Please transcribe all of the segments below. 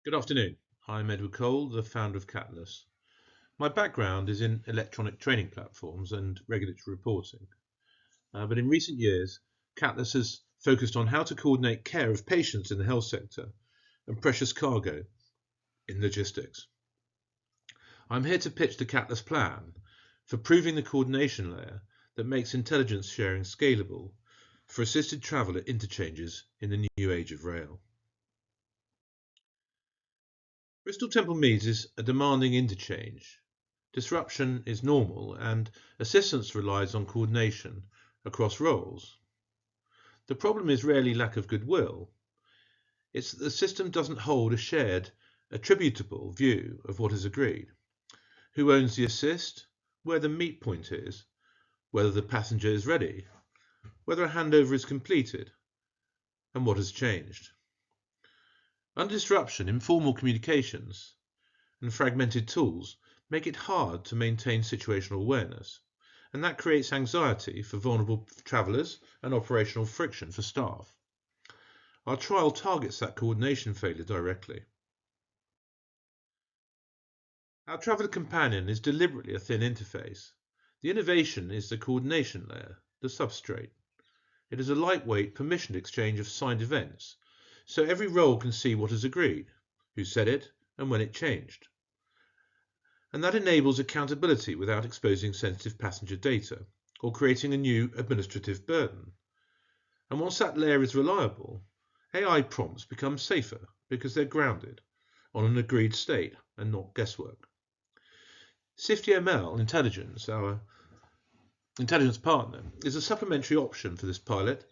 Good afternoon. I'm Edward Cole, the founder of Catalyst. My background is in electronic training platforms and regulatory reporting. But in recent years, Catalyst has focused on how to coordinate care of patients in the health sector and precious cargo in logistics. I'm here to pitch the Catalyst plan for proving the coordination layer that makes intelligence sharing scalable for assisted travel at interchanges in the new age of rail. Bristol Temple Meads is a demanding interchange. Disruption is normal and assistance relies on coordination across roles. The problem is rarely lack of goodwill. It's that the system doesn't hold a shared, attributable view of what is agreed. Who owns the assist, where the meet point is, whether the passenger is ready, whether a handover is completed, and what has changed. Under disruption, informal communications and fragmented tools make it hard to maintain situational awareness, and that creates anxiety for vulnerable travellers and operational friction for staff. Our trial targets that coordination failure directly. Our traveller companion is deliberately a thin interface. The innovation is the coordination layer, the substrate. It is a lightweight, permissioned exchange of signed events, so every role can see what is agreed, who said it, and when it changed. And that enables accountability without exposing sensitive passenger data or creating a new administrative burden. And once that layer is reliable, AI prompts become safer because they're grounded on an agreed state and not guesswork. SIFT-ML Intelligence, our intelligence partner, is a supplementary option for this pilot.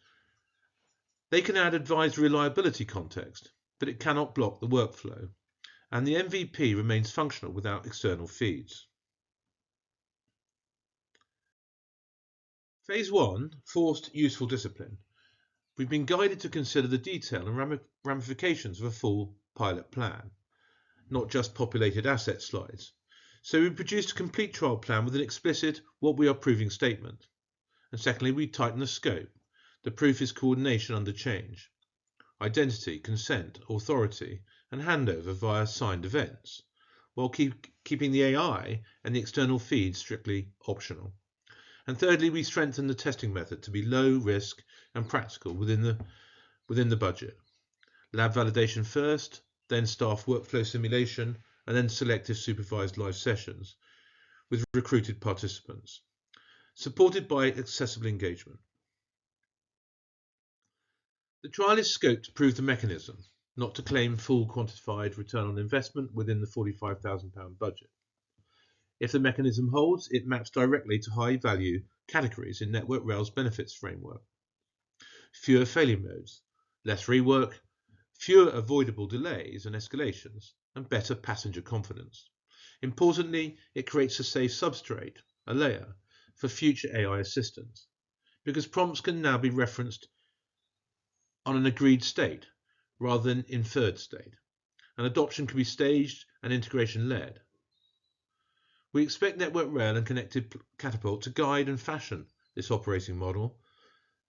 They can add advised reliability context, but it cannot block the workflow, and the MVP remains functional without external feeds. Phase 1, Forced Useful Discipline. We've been guided to consider the detail and ramifications of a full pilot plan, not just populated asset slides. So we produced a complete trial plan with an explicit what we are proving statement. And secondly, we tighten the scope. The proof is coordination under change, identity, consent, authority, and handover via signed events, while keeping the AI and the external feeds strictly optional. And thirdly, we strengthen the testing method to be low risk and practical within the budget. Lab validation first, then staff workflow simulation, and then selective supervised live sessions with recruited participants, supported by accessible engagement. The trial is scoped to prove the mechanism, not to claim full quantified return on investment within the £45,000 budget. If the mechanism holds, it maps directly to high-value categories in Network Rail's benefits framework. Fewer failure modes, less rework, fewer avoidable delays and escalations, and better passenger confidence. Importantly, it creates a safe substrate, a layer, for future AI assistance, because prompts can now be referenced on an agreed state rather than inferred state, and adoption can be staged and integration led. We expect Network Rail and Connected Catapult to guide and fashion this operating model,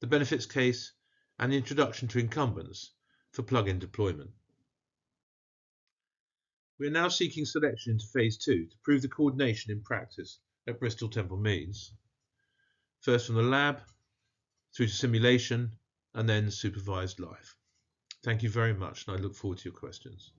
the benefits case, and the introduction to incumbents for plug-in deployment. We are now seeking selection into Phase 2 to prove the coordination in practice at Bristol Temple Meads. First from the lab, through to simulation, and then supervised live. Thank you very much, and I look forward to your questions.